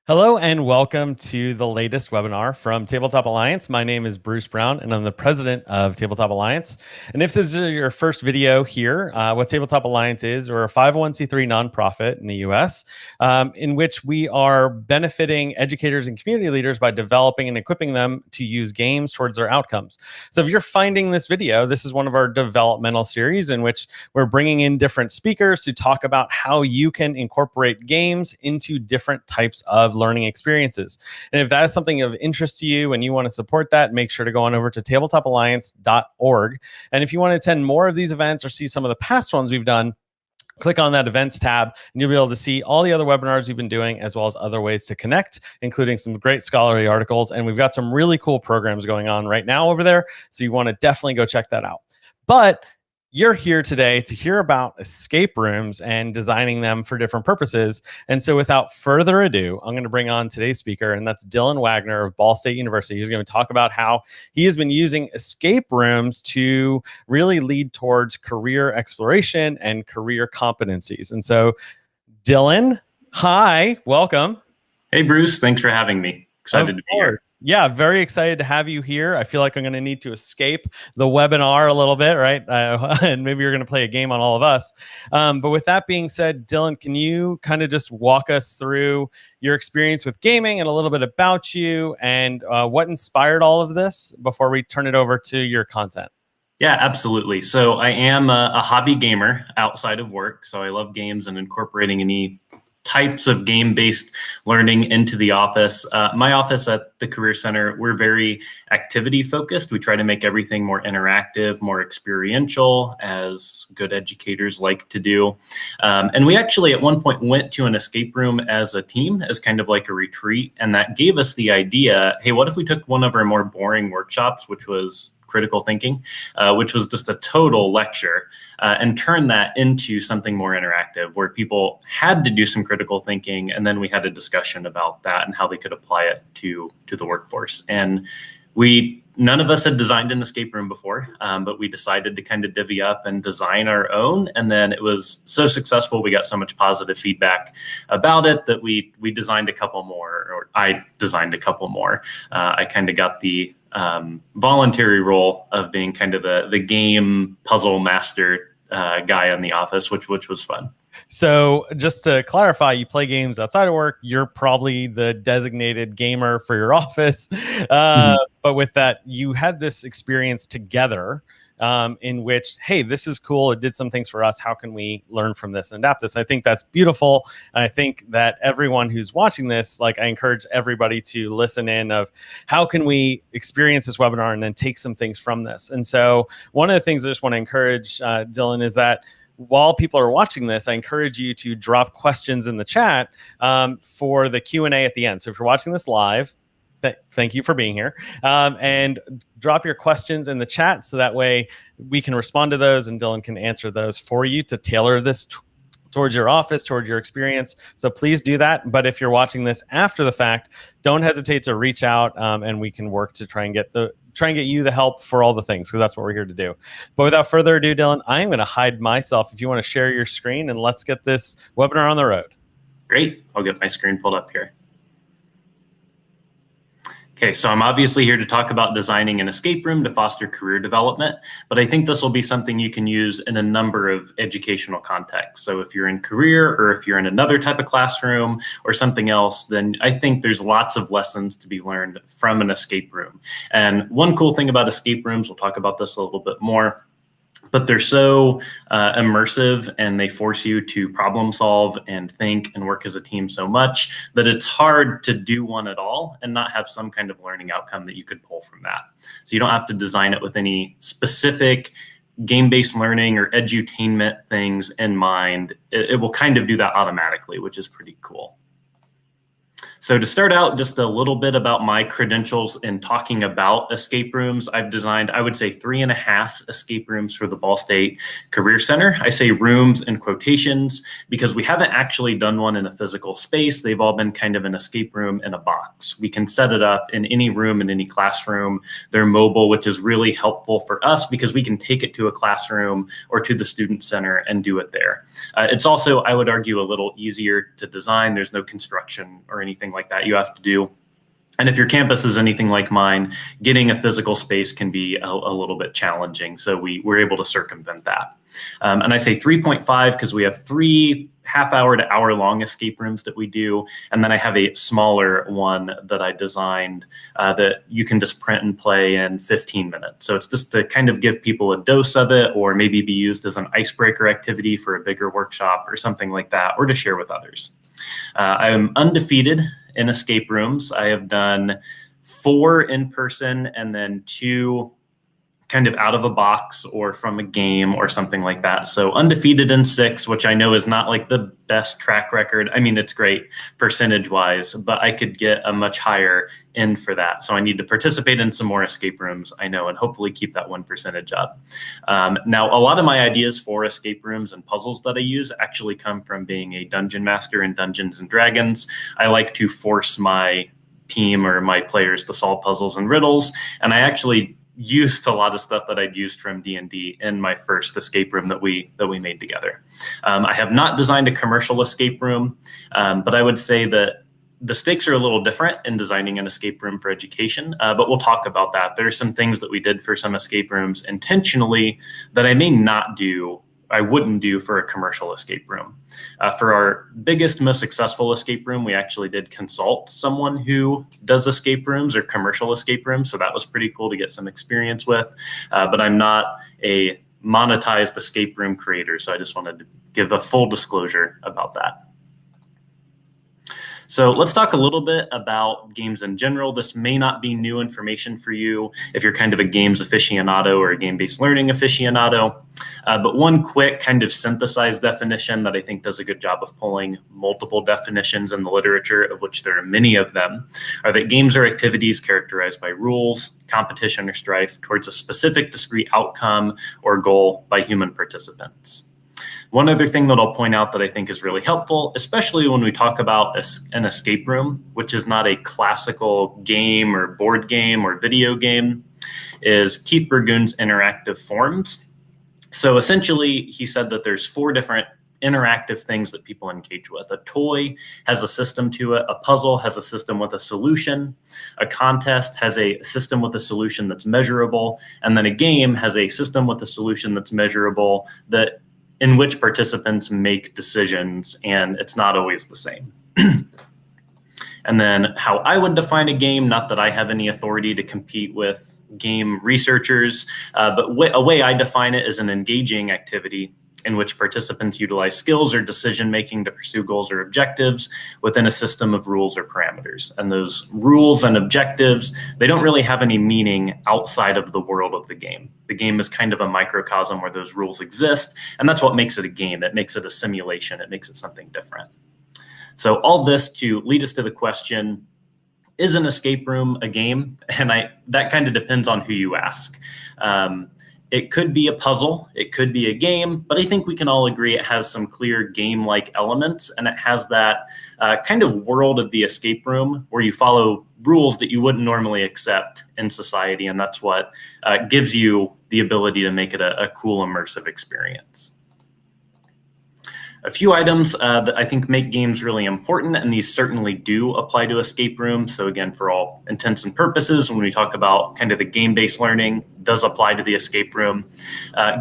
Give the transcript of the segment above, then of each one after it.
Hello and welcome to the latest webinar from Tabletop Alliance. My name is Bruce Brown and I'm the president of Tabletop Alliance. And if this is your first video here, what Tabletop Alliance is, we're a 501c3 nonprofit in the US in which we are benefiting educators and community leaders by developing and equipping them to use games towards their outcomes. So if you're finding this video, this is one of our developmental series in which we're bringing in different speakers to talk about how you can incorporate games into different types of learning experiences. And if that is something of interest to you and you want to support that, make sure to go on over to tabletopalliance.org. And if you want to attend more of these events or see some of the past ones we've done, click on that events tab and you'll be able to see all the other webinars we've been doing, as well as other ways to connect, including some great scholarly articles. And we've got some really cool programs going on right now over there. So you want to definitely go check that out. But you're here today to hear about escape rooms and designing them for different purposes. And so without further ado, I'm going to bring on today's speaker, and that's Dylan Wagner of Ball State University. He's going to talk about how he has been using escape rooms to really lead towards career exploration and career competencies. And so Dylan, hi, welcome. Hey, Bruce, thanks for having me. Excited to be here. Yeah, very excited to have you here. I feel like I'm going to need to escape the webinar a little bit, right? And maybe you're going to play a game on all of us. But with that being said, Dylan, can you kind of just walk us through your experience with gaming and a little bit about you and what inspired all of this before we turn it over to your content? Yeah, absolutely. So I am a hobby gamer outside of work. So I love games and incorporating any types of game-based learning into the office. My office at the Career Center, we're very activity-focused. We try to make everything more interactive, more experiential, as good educators like to do. And we actually at one point went to an escape room as a team, as kind of like a retreat. And that gave us the idea, hey, what if we took one of our more boring workshops, which was critical thinking, which was just a total lecture, and turn that into something more interactive where people had to do some critical thinking. And then we had a discussion about that and how they could apply it to the workforce. And none of us had designed an escape room before, but we decided to kind of divvy up and design our own. And then it was so successful, we got so much positive feedback about it that we designed a couple more, or I designed a couple more. I kind of got the voluntary role of being kind of the game puzzle master guy in the office, which was fun. So just to clarify, you play games outside of work. You're probably the designated gamer for your office. But with that, you had this experience together in which, hey, this is cool. It did some things for us. How can we learn from this and adapt this? I think that's beautiful. And I think that everyone who's watching this, like, I encourage everybody to listen in of how can we experience this webinar and then take some things from this. And so one of the things I just want to encourage, Dylan, is that while people are watching this, I encourage you to drop questions in the chat for the Q&A at the end. So if you're watching this live, thank you for being here. And drop your questions in the chat so that way we can respond to those and Dylan can answer those for you to tailor this towards your office, towards your experience. So please do that. But if you're watching this after the fact, don't hesitate to reach out and we can work to try and get you the help for all the things, because that's what we're here to do. But without further ado, Dylan, I'm going to hide myself if you want to share your screen, and let's get this webinar on the road. Great. I'll get my screen pulled up here. Okay, so I'm obviously here to talk about designing an escape room to foster career development, but I think this will be something you can use in a number of educational contexts. So if you're in career, or if you're in another type of classroom or something else, then I think there's lots of lessons to be learned from an escape room. And one cool thing about escape rooms, we'll talk about this a little bit more, but they're so immersive and they force you to problem solve and think and work as a team so much that it's hard to do one at all and not have some kind of learning outcome that you could pull from that. So you don't have to design it with any specific game-based learning or edutainment things in mind. It will kind of do that automatically, which is pretty cool. So to start out, just a little bit about my credentials in talking about escape rooms. I've designed, I would say, 3.5 escape rooms for the Ball State Career Center. I say rooms in quotations because we haven't actually done one in a physical space. They've all been kind of an escape room in a box. We can set it up in any room, in any classroom. They're mobile, which is really helpful for us because we can take it to a classroom or to the student center and do it there. It's also, I would argue, a little easier to design. There's no construction or anything like that you have to do. And if your campus is anything like mine, getting a physical space can be a little bit challenging. So we're able to circumvent that. And I say 3.5 because we have 3 half-hour to hour-long escape rooms that we do. And then I have a smaller one that I designed that you can just print and play in 15 minutes. So it's just to kind of give people a dose of it, or maybe be used as an icebreaker activity for a bigger workshop or something like that, or to share with others. I am undefeated in escape rooms. I have done 4 in person and then 2 kind of out of a box or from a game or something like that. So undefeated in 6, which I know is not like the best track record. I mean, it's great percentage wise, but I could get a much higher end for that. So I need to participate in some more escape rooms, I know, and hopefully keep that 1% up. Now, a lot of my ideas for escape rooms and puzzles that I use actually come from being a dungeon master in Dungeons and Dragons. I like to force my team or my players to solve puzzles and riddles. And I actually used a lot of stuff that I'd used from D&D in my first escape room that we made together. I have not designed a commercial escape room, but I would say that the stakes are a little different in designing an escape room for education, but we'll talk about that. There are some things that we did for some escape rooms intentionally that I wouldn't do for a commercial escape room. For our biggest, most successful escape room, we actually did consult someone who does escape rooms or commercial escape rooms. So that was pretty cool to get some experience with. But I'm not a monetized escape room creator. So I just wanted to give a full disclosure about that. So let's talk a little bit about games in general. This may not be new information for you if you're kind of a games aficionado or a game-based learning aficionado. But one quick kind of synthesized definition that I think does a good job of pulling multiple definitions in the literature, of which there are many of them, are that games are activities characterized by rules, competition, or strife towards a specific discrete outcome or goal by human participants. One other thing that I'll point out that I think is really helpful, especially when we talk about an escape room, which is not a classical game or board game or video game, is Keith Burgoon's interactive forms. So essentially, he said that there's 4 different interactive things that people engage with. A toy has a system to it. A puzzle has a system with a solution. A contest has a system with a solution that's measurable. And then a game has a system with a solution that's measurable in which participants make decisions, and it's not always the same. And then how I would define a game, not that I have any authority to compete with game researchers, but a way I define it is an engaging activity in which participants utilize skills or decision-making to pursue goals or objectives within a system of rules or parameters. And those rules and objectives, they don't really have any meaning outside of the world of the game. The game is kind of a microcosm where those rules exist, and that's what makes it a game. It makes it a simulation. It makes it something different. So all this to lead us to the question, is an escape room a game? And that kind of depends on who you ask. It could be a puzzle, it could be a game, but I think we can all agree it has some clear game-like elements, and it has that kind of world of the escape room where you follow rules that you wouldn't normally accept in society, and that's what gives you the ability to make it a cool, immersive experience. A few items that I think make games really important, and these certainly do apply to escape rooms. So again, for all intents and purposes, when we talk about kind of the game-based learning, does apply to the escape room.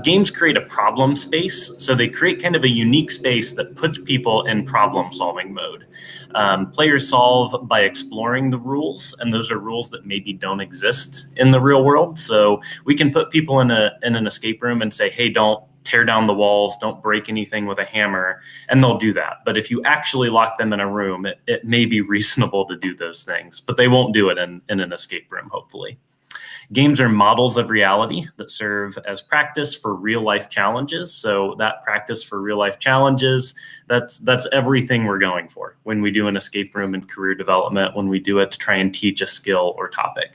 Games create a problem space. So they create kind of a unique space that puts people in problem-solving mode. Players solve by exploring the rules, and those are rules that maybe don't exist in the real world. So we can put people in an escape room and say, hey, don't tear down the walls, don't break anything with a hammer, and they'll do that. But if you actually lock them in a room, it may be reasonable to do those things, but they won't do it in an escape room, hopefully. Games are models of reality that serve as practice for real life challenges. So that practice for real life challenges, that's everything we're going for when we do an escape room in career development, when we do it to try and teach a skill or topic.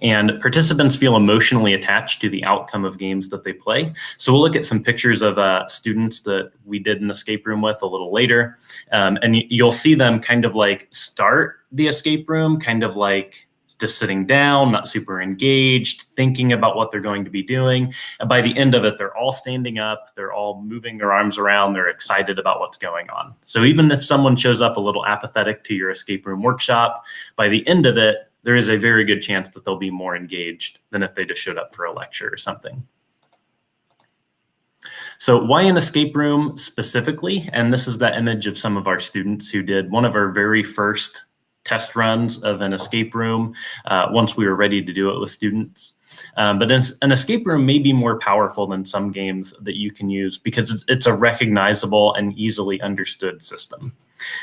And participants feel emotionally attached to the outcome of games that they play. So we'll look at some pictures of students that we did an escape room with a little later. And you'll see them kind of like start the escape room, kind of like just sitting down, not super engaged, thinking about what they're going to be doing. And by the end of it, they're all standing up, they're all moving their arms around, they're excited about what's going on. So even if someone shows up a little apathetic to your escape room workshop, by the end of it, there is a very good chance that they'll be more engaged than if they just showed up for a lecture or something. So why an escape room specifically? And this is that image of some of our students who did one of our very first test runs of an escape room once we were ready to do it with students. But an escape room may be more powerful than some games that you can use because it's a recognizable and easily understood system.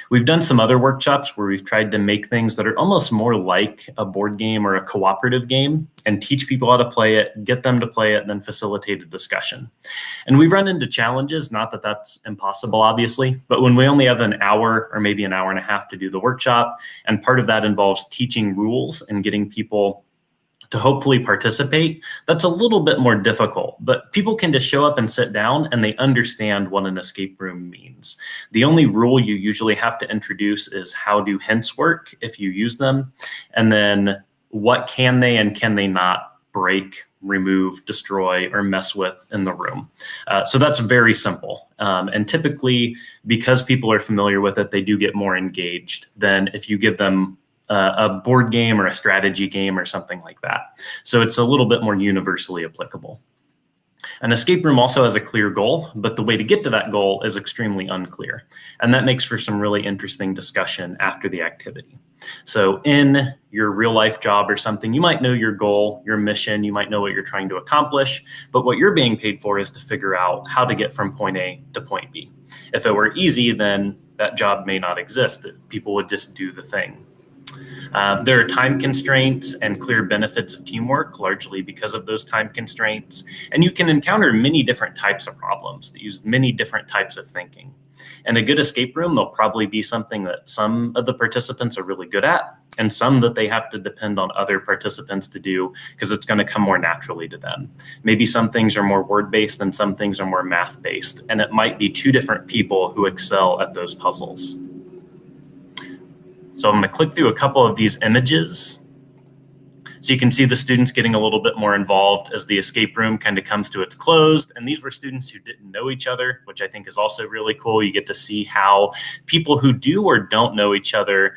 We've done some other workshops where we've tried to make things that are almost more like a board game or a cooperative game and teach people how to play it, get them to play it, and then facilitate a discussion. And we've run into challenges, not that that's impossible, obviously, but when we only have an hour or maybe an hour and a half to do the workshop, and part of that involves teaching rules and getting people to hopefully participate, that's a little bit more difficult, but people can just show up and sit down and they understand what an escape room means. The only rule you usually have to introduce is how do hints work if you use them, and then what can they and can they not break, remove, destroy, or mess with in the room. So that's very simple. And typically, because people are familiar with it, they do get more engaged than if you give them a board game or a strategy game or something like that. So it's a little bit more universally applicable. An escape room also has a clear goal, but the way to get to that goal is extremely unclear. And that makes for some really interesting discussion after the activity. So in your real life job or something, you might know your goal, your mission, you might know what you're trying to accomplish, but what you're being paid for is to figure out how to get from point A to point B. If it were easy, then that job may not exist. People would just do the thing. There are time constraints and clear benefits of teamwork, largely because of those time constraints. And you can encounter many different types of problems that use many different types of thinking. In a good escape room, there'll probably be something that some of the participants are really good at, and some that they have to depend on other participants to do because it's going to come more naturally to them. Maybe some things are more word-based and some things are more math-based, and it might be two different people who excel at those puzzles. So I'm going to click through a couple of these images. So you can see the students getting a little bit more involved as the escape room kind of comes to its close. And these were students who didn't know each other, which I think is also really cool. You get to see how people who do or don't know each other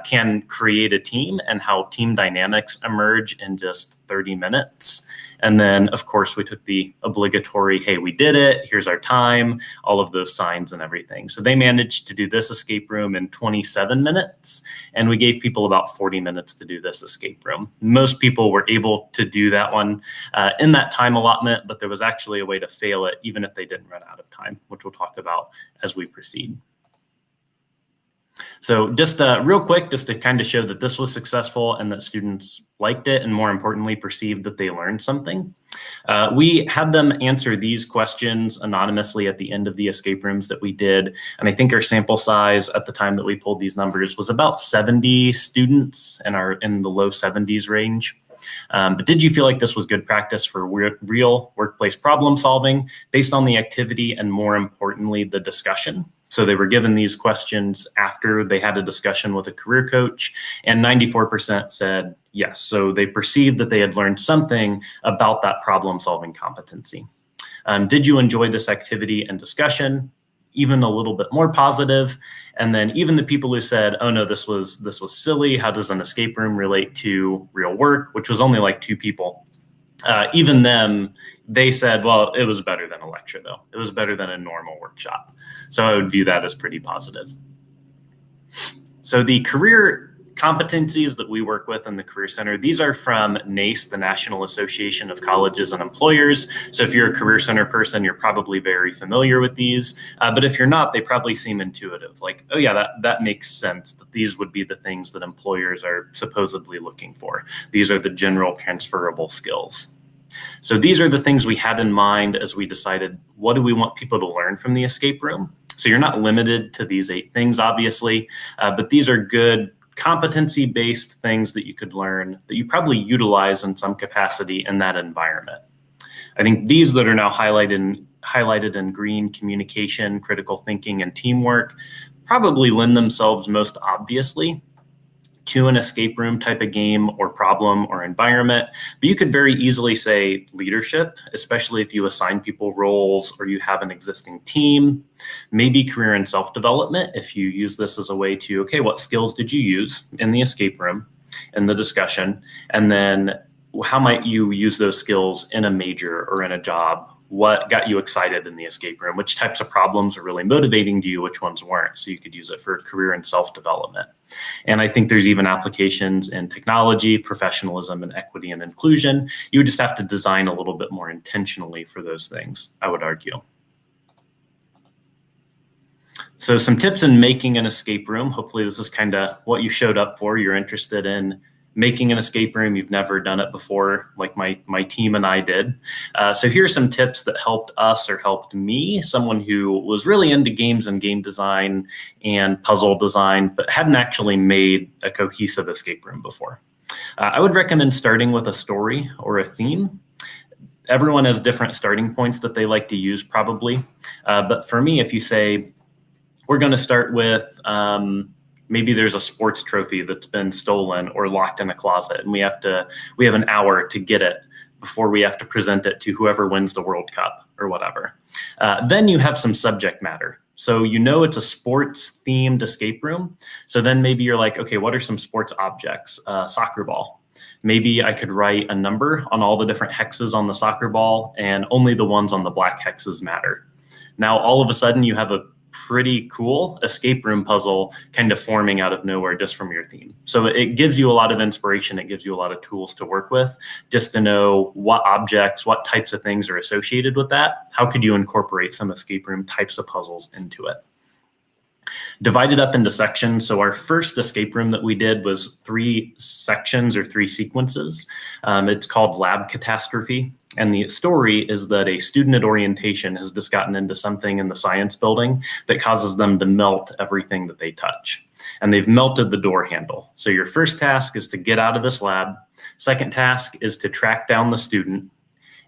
can create a team and how team dynamics emerge in just 30 minutes. And then, of course, we took the obligatory, hey, we did it, here's our time, all of those signs and everything. So they managed to do this escape room in 27 minutes, and we gave people about 40 minutes to do this escape room. Most people were able to do that one in that time allotment, but there was actually a way to fail it even if they didn't run out of time, which we'll talk about as we proceed. So just real quick, just to kind of show that this was successful and that students liked it and more importantly perceived that they learned something. We had them answer these questions anonymously at the end of the escape rooms that we did. And I think our sample size at the time that we pulled these numbers was about 70 students in the low 70s range. But did you feel like this was good practice for real workplace problem solving based on the activity and more importantly, the discussion? So they were given these questions after they had a discussion with a career coach, and 94% said yes. So they perceived that they had learned something about that problem-solving competency. Did you enjoy this activity and discussion? Even a little bit more positive. And then even the people who said, oh no, this was silly. How does an escape room relate to real work? Which was only like 2 people. Even them, they said, well, it was better than a lecture though. It was better than a normal workshop. So I would view that as pretty positive. So the career competencies that we work with in the Career Center, these are from NACE, the National Association of Colleges and Employers. So if you're a Career Center person, you're probably very familiar with these. But if you're not, they probably seem intuitive. Like, oh yeah, that makes sense that these would be the things that employers are supposedly looking for. These are the general transferable skills. So these are the things we had in mind as we decided, what do we want people to learn from the escape room? So you're not limited to these 8 things, obviously, but these are good competency-based things that you could learn that you probably utilize in some capacity in that environment. I think these that are now highlighted in green, communication, critical thinking, and teamwork, probably lend themselves most obviously to an escape room type of game or problem or environment. But you could very easily say leadership, especially if you assign people roles or you have an existing team. Maybe career and self-development, if you use this as a way to, okay, what skills did you use in the escape room, in the discussion, and then how might you use those skills in a major or in a job? What got you excited in the escape room? Which types of problems are really motivating to you? Which ones weren't? So you could use it for career and self-development. And I think there's even applications in technology, professionalism, and equity and inclusion. You would just have to design a little bit more intentionally for those things, I would argue. So some tips in making an escape room. Hopefully this is kind of what you showed up for. You're interested in making an escape room. You've never done it before, like my team and I did. So here are some tips that helped us or helped me, someone who was really into games and game design and puzzle design, but hadn't actually made a cohesive escape room before. I would recommend starting with a story or a theme. Everyone has different starting points that they like to use probably. But for me, if you say, we're going to start with, maybe there's a sports trophy that's been stolen or locked in a closet, and we have an hour to get it before we have to present it to whoever wins the World Cup or whatever. Then you have some subject matter. So you know it's a sports themed escape room. So then maybe you're like, okay, what are some sports objects? Soccer ball. Maybe I could write a number on all the different hexes on the soccer ball, and only the ones on the black hexes matter. Now, all of a sudden you have a pretty cool escape room puzzle kind of forming out of nowhere just from your theme. So it gives you a lot of inspiration. It gives you a lot of tools to work with just to know what objects, what types of things are associated with that. How could you incorporate some escape room types of puzzles into it? Divide it up into sections. So our first escape room that we did was 3 sections or 3 sequences. It's called Lab Catastrophe. And the story is that a student at orientation has just gotten into something in the science building that causes them to melt everything that they touch. And they've melted the door handle. So your first task is to get out of this lab. Second task is to track down the student.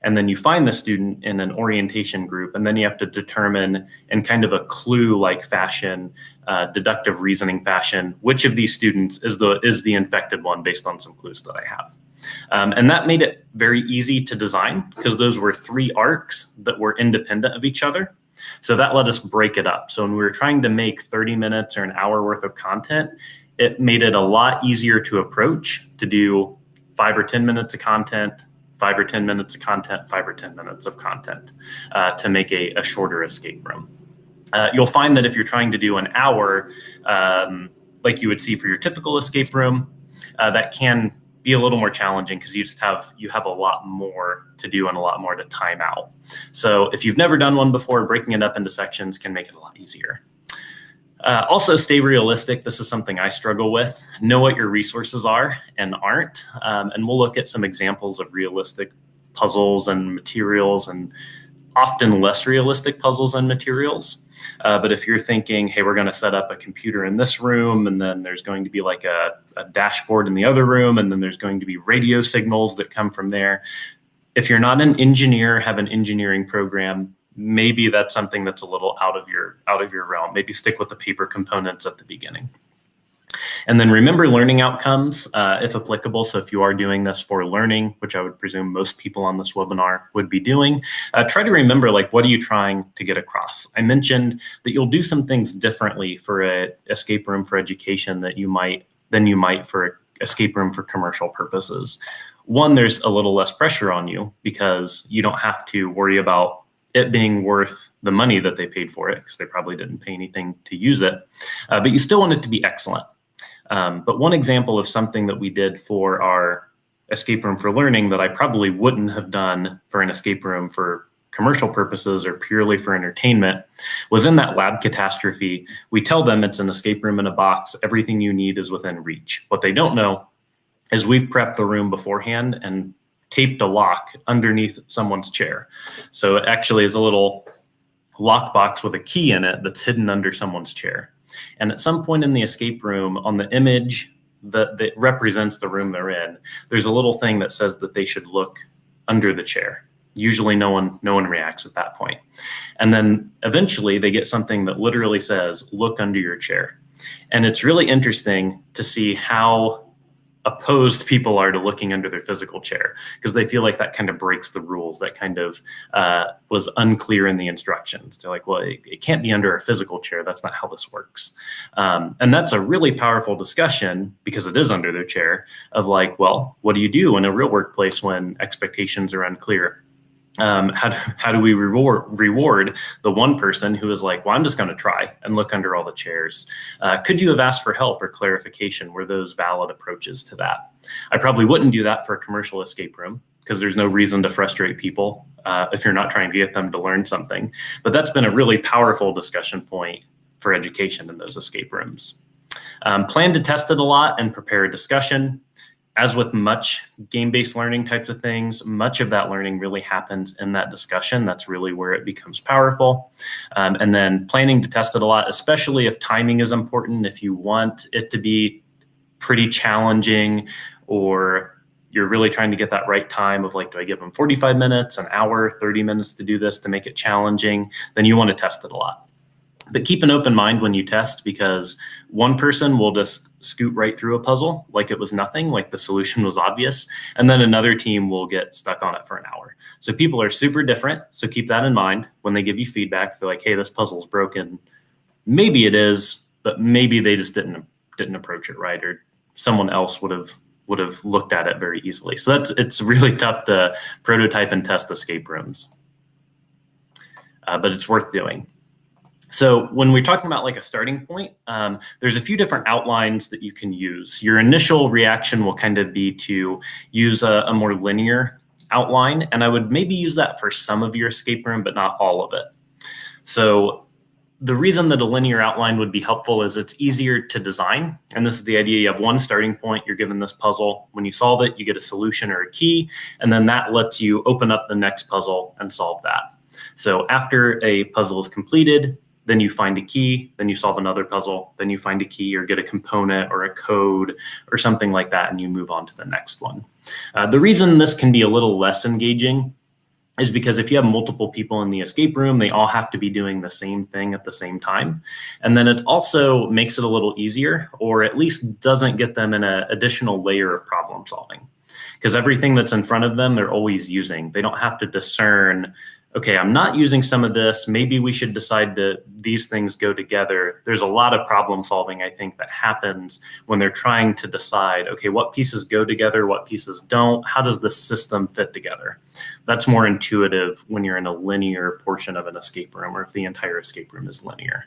And then you find the student in an orientation group, and then you have to determine in kind of a clue-like fashion, deductive reasoning fashion, which of these students is the infected one based on some clues that I have. And that made it very easy to design because those were 3 arcs that were independent of each other. So that let us break it up. So when we were trying to make 30 minutes or an hour worth of content, it made it a lot easier to approach, to do 5 or 10 minutes of content, 5 or 10 minutes of content, 5 or 10 minutes of content to make a shorter escape room. You'll find that if you're trying to do an hour, like you would see for your typical escape room, that can be a little more challenging because you have a lot more to do and a lot more to time out. So if you've never done one before, breaking it up into sections can make it a lot easier. Also, stay realistic. This is something I struggle with. Know what your resources are and aren't. And we'll look at some examples of realistic puzzles and materials and often less realistic puzzles and materials. But if you're thinking, hey, we're going to set up a computer in this room, and then there's going to be like a dashboard in the other room, and then there's going to be radio signals that come from there. If you're not an engineer, have an engineering program, maybe that's something that's a little out of your realm. Maybe stick with the paper components at the beginning. And then remember learning outcomes, if applicable. So if you are doing this for learning, which I would presume most people on this webinar would be doing, try to remember, like, what are you trying to get across? I mentioned that you'll do some things differently for an escape room for education than you might for an escape room for commercial purposes. One, there's a little less pressure on you because you don't have to worry about it being worth the money that they paid for it, because they probably didn't pay anything to use it, but you still want it to be excellent. But one example of something that we did for our escape room for learning that I probably wouldn't have done for an escape room for commercial purposes or purely for entertainment was in that Lab Catastrophe. We tell them it's an escape room in a box. Everything you need is within reach. What they don't know is we've prepped the room beforehand and taped a lock underneath someone's chair. So it actually is a little lockbox with a key in it that's hidden under someone's chair. And at some point in the escape room, on the image that represents the room they're in, there's a little thing that says that they should look under the chair. Usually no one reacts at that point. And then eventually they get something that literally says, look under your chair. And it's really interesting to see how opposed people are to looking under their physical chair, because they feel like that kind of breaks the rules. That kind of was unclear in the instructions. They're like, well, it can't be under a physical chair. That's not how this works. And that's a really powerful discussion, because it is under their chair, of like, well, what do you do in a real workplace when expectations are unclear? How do we reward the one person who is like, well, I'm just going to try and look under all the chairs? Could you have asked for help or clarification? Were those valid approaches to that? I probably wouldn't do that for a commercial escape room, because there's no reason to frustrate people if you're not trying to get them to learn something. But that's been a really powerful discussion point for education in those escape rooms. Plan to test it a lot and prepare a discussion. As with much game-based learning types of things, much of that learning really happens in that discussion. That's really where it becomes powerful. And then planning to test it a lot, especially if timing is important. If you want it to be pretty challenging, or you're really trying to get that right time of like, do I give them 45 minutes, an hour, 30 minutes to do this to make it challenging, then you want to test it a lot. But keep an open mind when you test, because one person will just scoot right through a puzzle like it was nothing, like the solution was obvious, and then another team will get stuck on it for an hour. So people are super different, so keep that in mind when they give you feedback. They're like, hey, this puzzle's broken. Maybe it is, but maybe they just didn't approach it right, or someone else would have looked at it very easily. So it's really tough to prototype and test escape rooms, but it's worth doing. So when we're talking about like a starting point, there's a few different outlines that you can use. Your initial reaction will kind of be to use a more linear outline, and I would maybe use that for some of your escape room, but not all of it. So the reason that a linear outline would be helpful is it's easier to design. And this is the idea: you have one starting point, you're given this puzzle. When you solve it, you get a solution or a key, and then that lets you open up the next puzzle and solve that. So after a puzzle is completed, then you find a key, then you solve another puzzle, then you find a key or get a component or a code or something like that, and you move on to the next one. The reason this can be a little less engaging is because if you have multiple people in the escape room, they all have to be doing the same thing at the same time. And then it also makes it a little easier, or at least doesn't get them in an additional layer of problem solving. Because everything that's in front of them, they're always using. They don't have to discern, okay, I'm not using some of this. Maybe we should decide that these things go together. There's a lot of problem solving, I think, that happens when they're trying to decide, okay, what pieces go together, what pieces don't? How does the system fit together? That's more intuitive when you're in a linear portion of an escape room, or if the entire escape room is linear.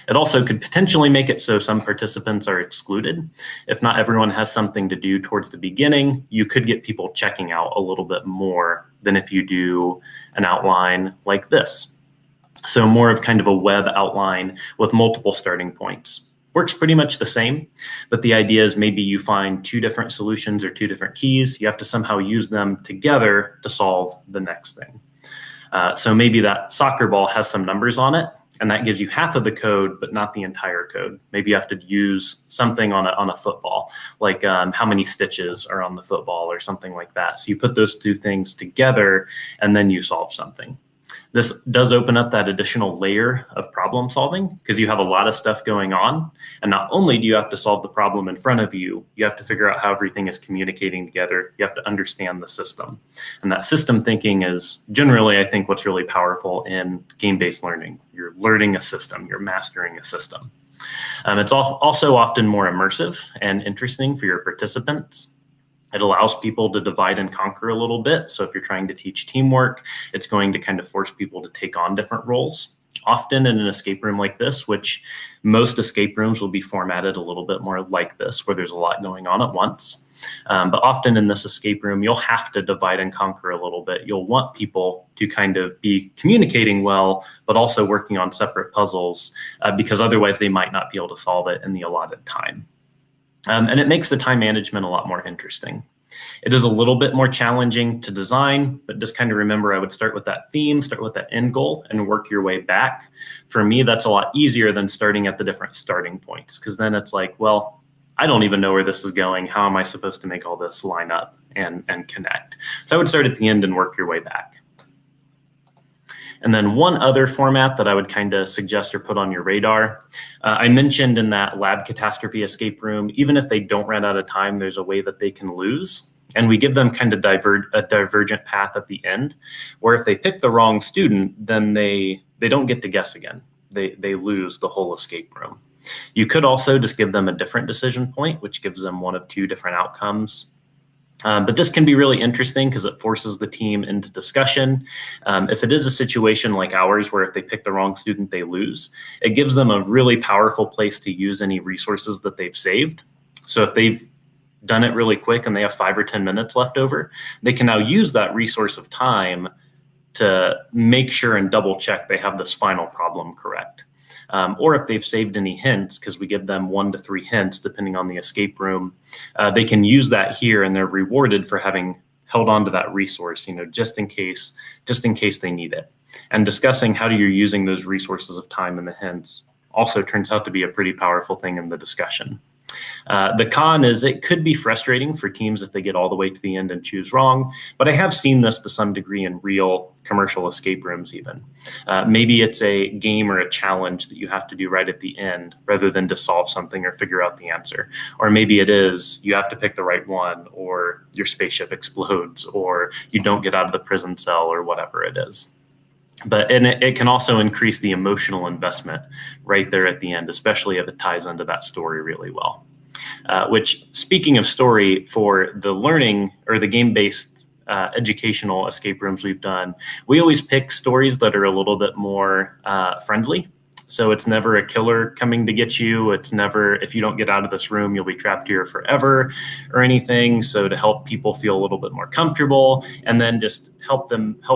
It also could potentially make it so some participants are excluded. If not everyone has something to do towards the beginning, you could get people checking out a little bit more than if you do an outline like this. So more of kind of a web outline with multiple starting points. Works pretty much the same, but the idea is maybe you find two different solutions or two different keys. You have to somehow use them together to solve the next thing. So maybe that soccer ball has some numbers on it, and that gives you half of the code, but not the entire code. Maybe you have to use something on a football, like how many stitches are on the football or something like that. So you put those two things together, and then you solve something. This does open up that additional layer of problem solving, because you have a lot of stuff going on. And not only do you have to solve the problem in front of you, you have to figure out how everything is communicating together. You have to understand the system. And that system thinking is generally, I think, what's really powerful in game-based learning. You're learning a system, you're mastering a system. It's also often more immersive and interesting for your participants. It allows people to divide and conquer a little bit. So if you're trying to teach teamwork, it's going to kind of force people to take on different roles. Often in an escape room like this, which most escape rooms will be formatted a little bit more like this, where there's a lot going on at once. But often in this escape room, you'll have to divide and conquer a little bit. You'll want people to kind of be communicating well, but also working on separate puzzles, because otherwise they might not be able to solve it in the allotted time. And it makes the time management a lot more interesting. It is a little bit more challenging to design, but just kind of remember, I would start with that theme, start with that end goal, and work your way back. For me, that's a lot easier than starting at the different starting points, because then it's like, well, I don't even know where this is going. How am I supposed to make all this line up and connect? So I would start at the end and work your way back. And then one other format that I would kind of suggest or put on your radar, I mentioned in that lab catastrophe escape room, even if they don't run out of time, there's a way that they can lose. And we give them kind of a divergent path at the end, where if they pick the wrong student, then they don't get to guess again. They lose the whole escape room. You could also just give them a different decision point, which gives them one of two different outcomes. But this can be really interesting because it forces the team into discussion. If it is a situation like ours, where if they pick the wrong student, they lose, it gives them a really powerful place to use any resources that they've saved. So if they've done it really quick and they have 5 or 10 minutes left over, they can now use that resource of time to make sure and double check they have this final problem correct. Or if they've saved any hints, because we give them 1 to 3 hints depending on the escape room, they can use that here, and they're rewarded for having held on to that resource, just in case they need it. And discussing how you're using those resources of time and the hints also turns out to be a pretty powerful thing in the discussion. The con is it could be frustrating for teams if they get all the way to the end and choose wrong, but I have seen this to some degree in real commercial escape rooms even. Maybe it's a game or a challenge that you have to do right at the end rather than to solve something or figure out the answer. Or maybe it is you have to pick the right one, or your spaceship explodes, or you don't get out of the prison cell, or whatever it is. And it can also increase the emotional investment right there at the end, especially if it ties into that story really well. Which, speaking of story, for the learning or the game-based educational escape rooms we've done, we always pick stories that are a little bit more friendly. So it's never a killer coming to get you. It's never, if you don't get out of this room, you'll be trapped here forever or anything. So to help people feel a little bit more comfortable and then just help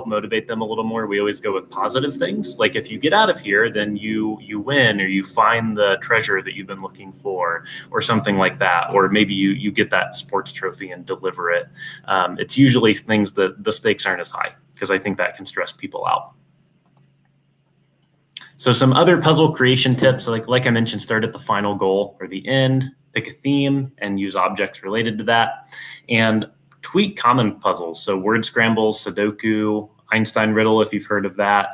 motivate them a little more, we always go with positive things. Like if you get out of here, then you win, or you find the treasure that you've been looking for, or something like that. Or maybe you get that sports trophy and deliver it. It's usually things that the stakes aren't as high, because I think that can stress people out. So some other puzzle creation tips, like I mentioned, start at the final goal or the end, pick a theme and use objects related to that, and tweak common puzzles. So word scrambles, Sudoku, Einstein riddle, if you've heard of that,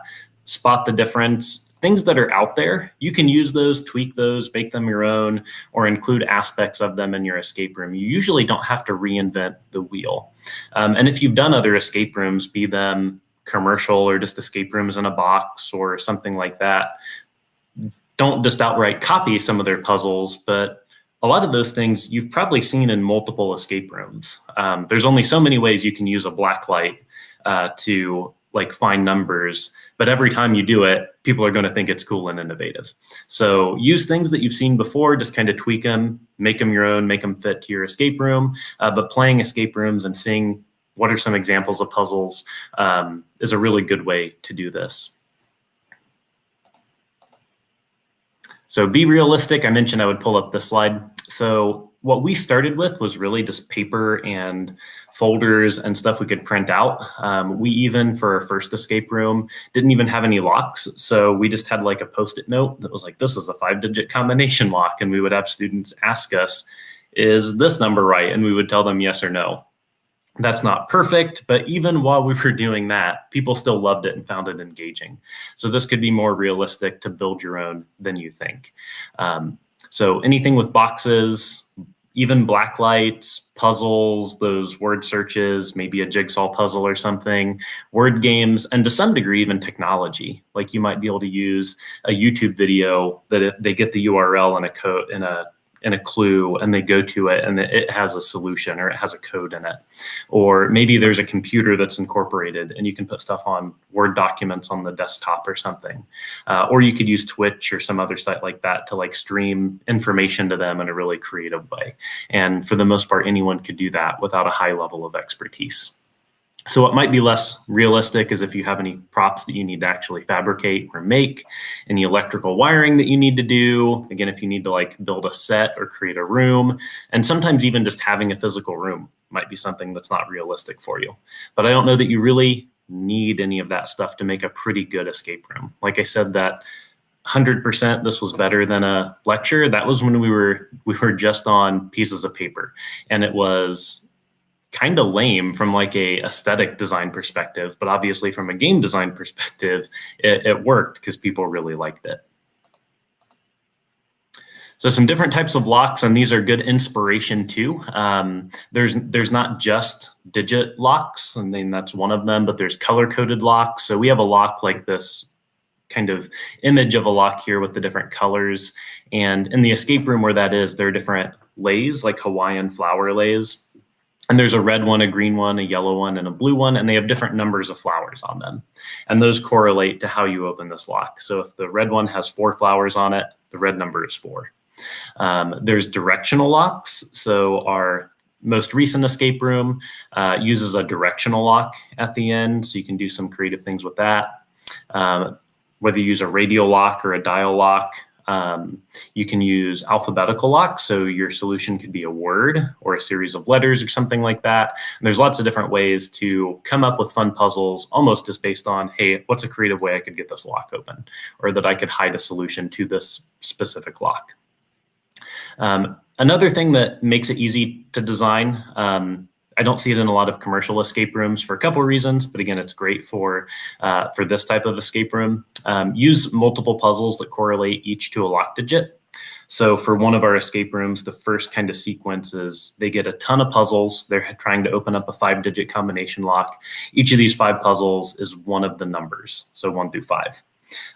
spot the difference. Things that are out there, you can use those, tweak those, make them your own, or include aspects of them in your escape room. You usually don't have to reinvent the wheel. And if you've done other escape rooms, be them commercial or just escape rooms in a box or something like that, don't just outright copy some of their puzzles, but a lot of those things you've probably seen in multiple escape rooms. There's only so many ways you can use a black light to find numbers, but every time you do it, people are going to think it's cool and innovative. So use things that you've seen before, just kind of tweak them, make them your own, make them fit to your escape room. But playing escape rooms and seeing what are some examples of puzzles is a really good way to do this. So be realistic. I mentioned I would pull up this slide. So what we started with was really just paper and folders and stuff we could print out. We even, for our first escape room, didn't even have any locks. So we just had a Post-it note that was this is a 5-digit combination lock. And we would have students ask us, is this number right? And we would tell them yes or no. That's not perfect, but even while we were doing that, people still loved it and found it engaging. So this could be more realistic to build your own than you think. So anything with boxes, even black lights, puzzles, those word searches, maybe a jigsaw puzzle or something, word games, and to some degree, even technology. You might be able to use a YouTube video that they get the URL and a code in a clue, and they go to it and it has a solution or it has a code in it. Or maybe there's a computer that's incorporated and you can put stuff on Word documents on the desktop or something. Or you could use Twitch or some other site like that to stream information to them in a really creative way. And for the most part, anyone could do that without a high level of expertise. So what might be less realistic is if you have any props that you need to actually fabricate or make, any electrical wiring that you need to do. Again, if you need to build a set or create a room, and sometimes even just having a physical room might be something that's not realistic for you. But I don't know that you really need any of that stuff to make a pretty good escape room. Like I said, that 100% this was better than a lecture. That was when we were just on pieces of paper, and it was kind of lame from like a aesthetic design perspective, but obviously from a game design perspective, it worked because people really liked it. So some different types of locks, and these are good inspiration too. There's not just digit locks, I mean, that's one of them, but there's color-coded locks. So we have a lock like this kind of image of a lock here with the different colors. And in the escape room where that is, there are different lays, like Hawaiian flower lays. And there's a red one, a green one, a yellow one, and a blue one, and they have different numbers of flowers on them. And those correlate to how you open this lock. So if the red one has 4 flowers on it, the red number is 4. There's directional locks. So our most recent escape room uses a directional lock at the end, so you can do some creative things with that. Whether you use a radial lock or a dial lock, you can use alphabetical locks. So your solution could be a word or a series of letters or something like that. And there's lots of different ways to come up with fun puzzles, almost just based on, hey, what's a creative way I could get this lock open, or that I could hide a solution to this specific lock. Another thing that makes it easy to design, I don't see it in a lot of commercial escape rooms for a couple of reasons, but again, it's great for this type of escape room. Use multiple puzzles that correlate each to a lock digit. So for one of our escape rooms, the first kind of sequence is they get a ton of puzzles. They're trying to open up a 5-digit combination lock. Each of these 5 puzzles is one of the numbers, so 1 through 5.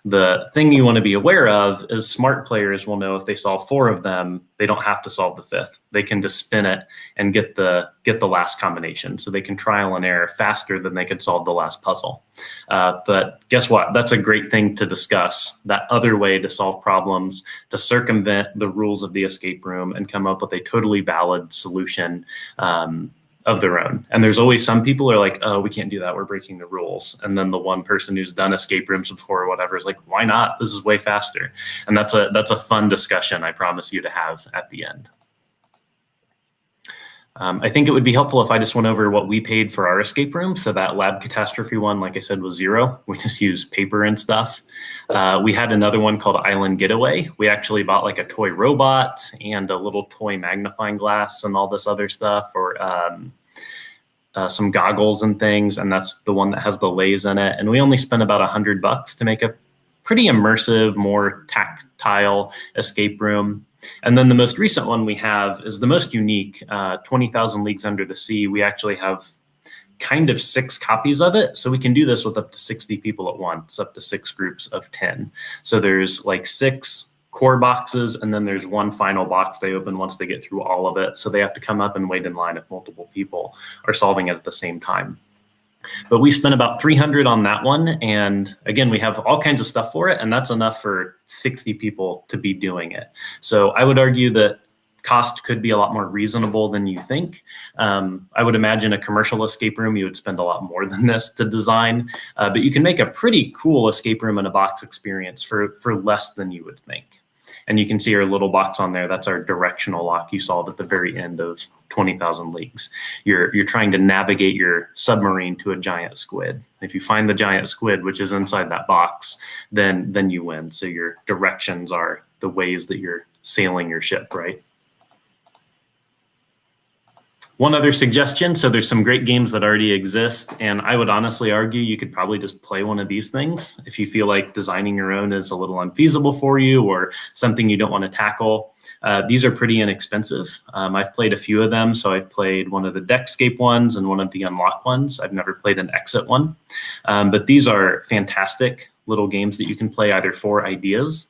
The thing you want to be aware of is smart players will know if they solve 4 of them, they don't have to solve the 5th. They can just spin it and get the last combination. So they can trial and error faster than they could solve the last puzzle. But guess what? That's a great thing to discuss, that other way to solve problems, to circumvent the rules of the escape room and come up with a totally valid solution of their own. And there's always some people are like, oh, we can't do that, we're breaking the rules. And then the one person who's done escape rooms before or whatever is like, why not? This is way faster. And that's a fun discussion, I promise you, to have at the end. I think it would be helpful if I just went over what we paid for our escape room. So that lab catastrophe one, like I said, was 0. We just used paper and stuff. We had another one called Island Getaway. We actually bought like a toy robot and a little toy magnifying glass and all this other stuff, or some goggles and things. And that's the one that has the lays in it. And we only spent about $100 to make a pretty immersive, more tactile escape room. And then the most recent one we have is the most unique, 20,000 Leagues Under the Sea. We actually have kind of 6 copies of it. So we can do this with up to 60 people at once, up to 6 groups of 10. So there's like 6 core boxes, and then there's one final box they open once they get through all of it. So they have to come up and wait in line if multiple people are solving it at the same time. But we spent about $300 on that one. And again, we have all kinds of stuff for it, and that's enough for 60 people to be doing it. So I would argue that cost could be a lot more reasonable than you think. I would imagine a commercial escape room, you would spend a lot more than this to design, but you can make a pretty cool escape room in a box experience for less than you would think. And you can see our little box on there. That's our directional lock you solve at the very end of 20,000 Leagues. You're trying to navigate your submarine to a giant squid. If you find the giant squid, which is inside that box, then you win. So your directions are the ways that you're sailing your ship, right? One other suggestion, so there's some great games that already exist, and I would honestly argue you could probably just play one of these things if you feel like designing your own is a little unfeasible for you or something you don't want to tackle. These are pretty inexpensive. I've played a few of them, so I've played one of the Deckscape ones and one of the Unlock ones. I've never played an Exit one, but these are fantastic little games that you can play either for ideas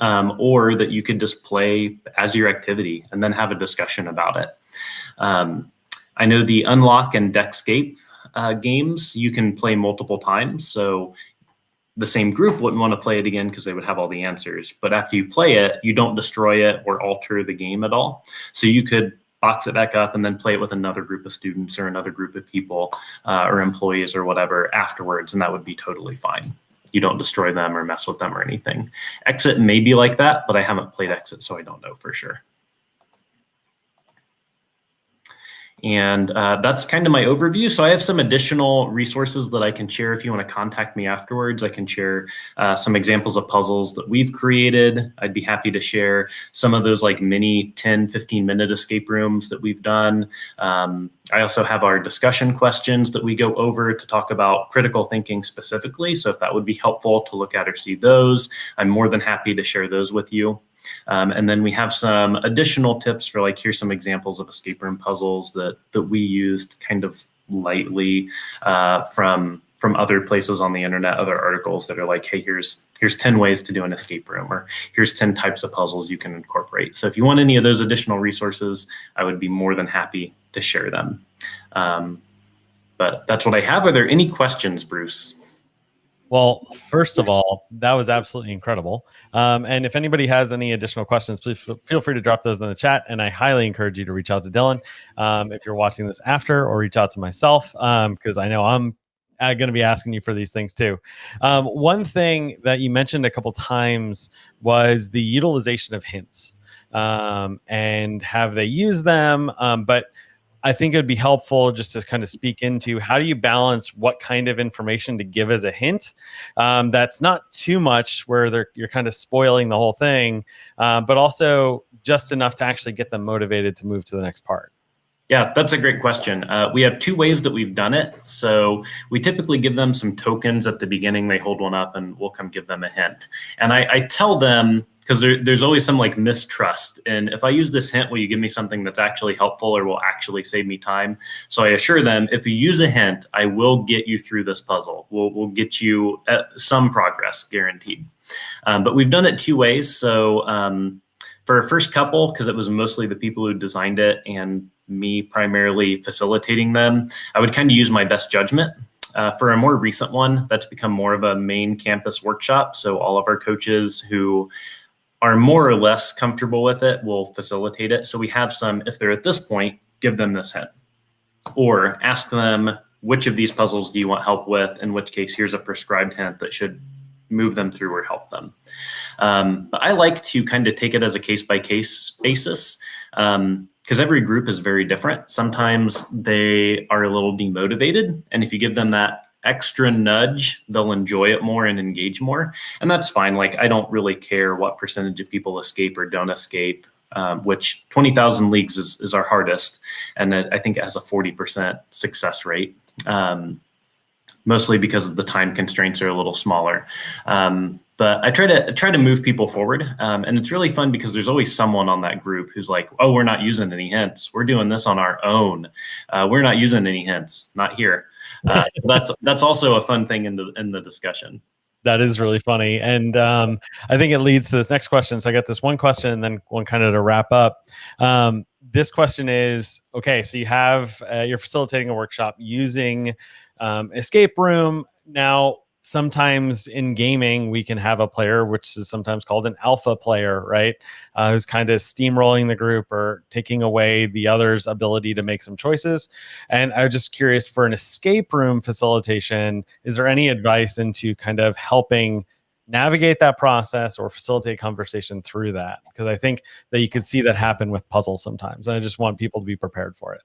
or that you could just play as your activity and then have a discussion about it. I know the Unlock and Deckscape games you can play multiple times. So the same group wouldn't want to play it again because they would have all the answers. But after you play it, you don't destroy it or alter the game at all. So you could box it back up and then play it with another group of students or another group of people or employees or whatever afterwards, and that would be totally fine. You don't destroy them or mess with them or anything. Exit may be like that, but I haven't played Exit, so I don't know for sure. And that's kind of my overview. So I have some additional resources that I can share if you want to contact me afterwards. I can share some examples of puzzles that we've created. I'd be happy to share some of those like mini 10, 15-minute escape rooms that we've done. I also have our discussion questions that we go over to talk about critical thinking specifically. So if that would be helpful to look at or see those, I'm more than happy to share those with you. And then we have some additional tips for like, here's some examples of escape room puzzles that we used kind of lightly from other places on the internet, other articles that are like, hey, here's 10 ways to do an escape room, or here's 10 types of puzzles you can incorporate. So if you want any of those additional resources, I would be more than happy to share them. But that's what I have. Are there any questions, Bruce? Well, first of all, that was absolutely incredible. And if anybody has any additional questions, please feel free to drop those in the chat. And I highly encourage you to reach out to Dylan if you're watching this after, or reach out to myself because I know I'm going to be asking you for these things too. One thing that you mentioned a couple times was the utilization of hints and have they used them, but I think it would be helpful just to kind of speak into how do you balance what kind of information to give as a hint that's not too much where you're kind of spoiling the whole thing, but also just enough to actually get them motivated to move to the next part. Yeah, that's a great question. We have two ways that we've done it. So we typically give them some tokens at the beginning. They hold one up and we'll come give them a hint. And I tell them, because there's always some like mistrust. And if I use this hint, will you give me something that's actually helpful or will actually save me time? So I assure them, if you use a hint, I will get you through this puzzle. We'll get you some progress, guaranteed. But we've done it two ways. So for our first couple, because it was mostly the people who designed it and me primarily facilitating them, I would kind of use my best judgment. For a more recent one, that's become more of a main campus workshop. So all of our coaches who are more or less comfortable with it will facilitate it. So we have some, if they're at this point, give them this hint. Or ask them, which of these puzzles do you want help with? In which case, here's a prescribed hint that should move them through or help them. But I like to kind of take it as a case-by-case basis. Because every group is very different. Sometimes they are a little demotivated. And if you give them that extra nudge, they'll enjoy it more and engage more. And that's fine. Like, I don't really care what percentage of people escape or don't escape, which 20,000 leagues is our hardest. And I think it has a 40% success rate, mostly because the time constraints are a little smaller. But I try to move people forward. And it's really fun because there's always someone on that group who's like, oh, we're not using any hints. We're doing this on our own. We're not using any hints, not here. That's also a fun thing in the discussion. That is really funny. And I think it leads to this next question. So I got this one question and then one kind of to wrap up. This question is, okay, so you're facilitating a workshop using escape room. Now, sometimes in gaming, we can have a player, which is sometimes called an alpha player, right? Who's kind of steamrolling the group or taking away the other's ability to make some choices. And I was just curious, for an escape room facilitation, is there any advice into kind of helping navigate that process or facilitate conversation through that? Because I think that you could see that happen with puzzles sometimes. And I just want people to be prepared for it.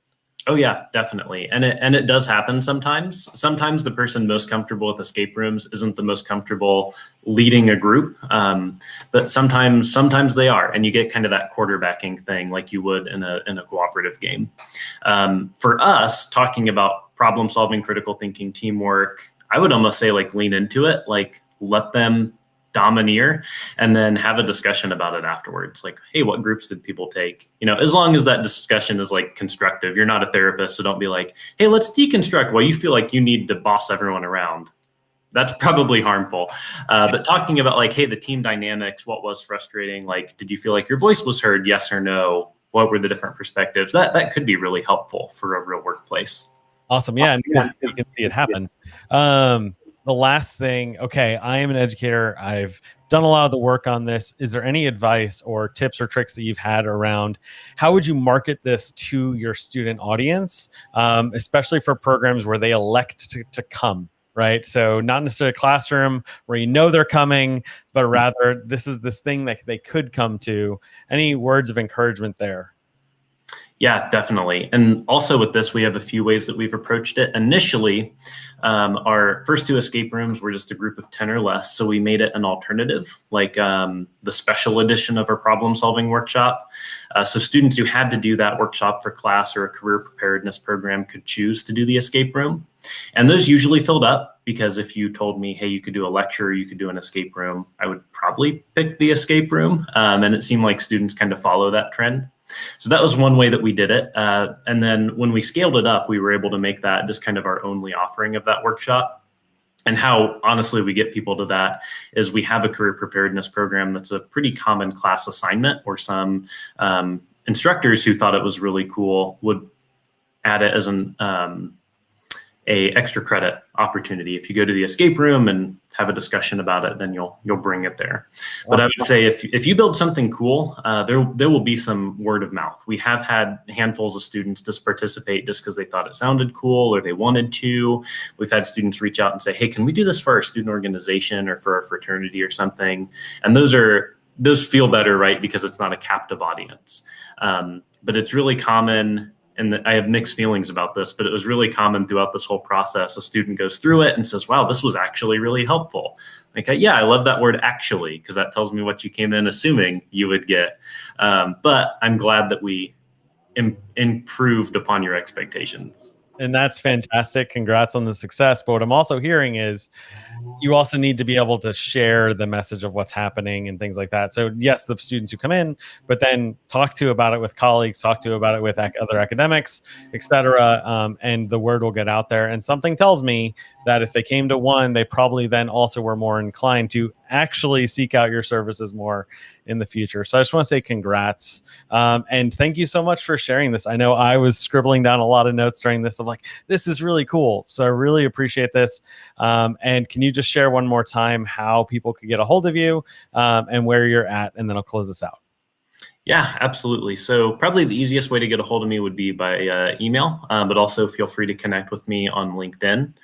Oh yeah, definitely. And it does happen sometimes. Sometimes the person most comfortable with escape rooms isn't the most comfortable leading a group. But sometimes they are, and you get kind of that quarterbacking thing like you would in a cooperative game. For us, talking about problem solving, critical thinking, teamwork, I would almost say like lean into it, like let them domineer and then have a discussion about it afterwards. Like, hey, what groups did people take? As long as that discussion is like constructive. You're not a therapist, so don't be like, hey, let's deconstruct. Well, you feel like you need to boss everyone around. That's probably harmful. But talking about like, hey, the team dynamics, what was frustrating? Like, did you feel like your voice was heard? Yes or no? What were the different perspectives? That could be really helpful for a real workplace. Awesome. Yeah, and you can see it happen. The last thing, okay, I am an educator. I've done a lot of the work on this. Is there any advice or tips or tricks that you've had around how would you market this to your student audience, especially for programs where they elect to come, right? So not necessarily a classroom where they're coming, but rather this is this thing that they could come to. Any words of encouragement there? Yeah, definitely. And also with this, we have a few ways that we've approached it. Initially, our first two escape rooms were just a group of 10 or less. So we made it an alternative, like the special edition of our problem solving workshop. So students who had to do that workshop for class or a career preparedness program could choose to do the escape room. And those usually filled up, because if you told me, hey, you could do a lecture, you could do an escape room, I would probably pick the escape room. And it seemed like students kind of follow that trend. So that was one way that we did it. And then when we scaled it up, we were able to make that just kind of our only offering of that workshop. And how honestly we get people to that is we have a career preparedness program that's a pretty common class assignment, or some instructors who thought it was really cool would add it as an a extra credit opportunity. If you go to the escape room and have a discussion about it, then you'll bring it there. But I would say if you build something cool, there will be some word of mouth. We have had handfuls of students just participate just because they thought it sounded cool or they wanted to. We've had students reach out and say, hey, can we do this for our student organization or for our fraternity or something? And those feel better, right? Because it's not a captive audience. But it's really common. And I have mixed feelings about this, but it was really common throughout this whole process. A student goes through it and says, wow, this was actually really helpful. Like, yeah, I love that word actually, because that tells me what you came in assuming you would get. But I'm glad that we improved upon your expectations. And that's fantastic. Congrats on the success. But what I'm also hearing is you also need to be able to share the message of what's happening and things like that. So yes, the students who come in, but then talk to about it with colleagues, talk to about it with other academics, etc. And the word will get out there. And something tells me that if they came to one, they probably then also were more inclined to actually seek out your services more in the future. So I just want to say congrats. And thank you so much for sharing this. I know I was scribbling down a lot of notes during this. I'm like, this is really cool. So I really appreciate this. And can you just share one more time how people could get a hold of you and where you're at, and then I'll close this out. Yeah, absolutely. So probably the easiest way to get a hold of me would be by email, but also feel free to connect with me on LinkedIn.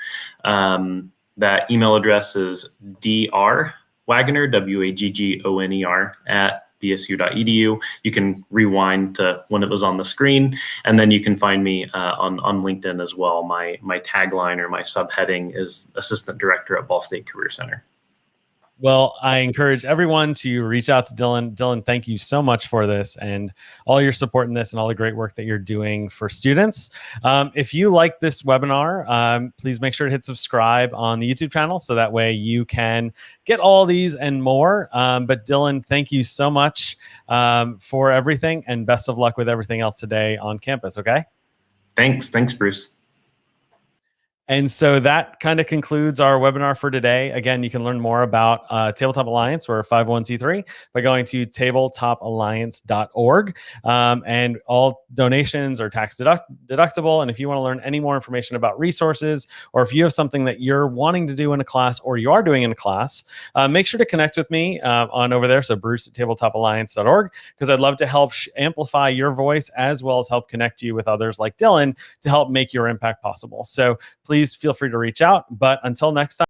That email address is drwaggoner, WAGGONER, at bsu.edu. You can rewind to when it was on the screen, and then you can find me on LinkedIn as well. My tagline or my subheading is Assistant Director at Ball State Career Center. Well, I encourage everyone to reach out to Dylan. Dylan, thank you so much for this and all your support in this and all the great work that you're doing for students. If you like this webinar, please make sure to hit subscribe on the YouTube channel so that way you can get all these and more. But Dylan, thank you so much for everything, and best of luck with everything else today on campus, okay? Thanks, Bruce. And so that kind of concludes our webinar for today. Again, you can learn more about Tabletop Alliance. We're a 501c3 by going to tabletopalliance.org. And all donations are tax deductible. And if you want to learn any more information about resources, or if you have something that you're wanting to do in a class or you are doing in a class, make sure to connect with me on over there. So Bruce at tabletopalliance.org, because I'd love to help amplify your voice as well as help connect you with others like Dylan to help make your impact possible. So please feel free to reach out. But until next time.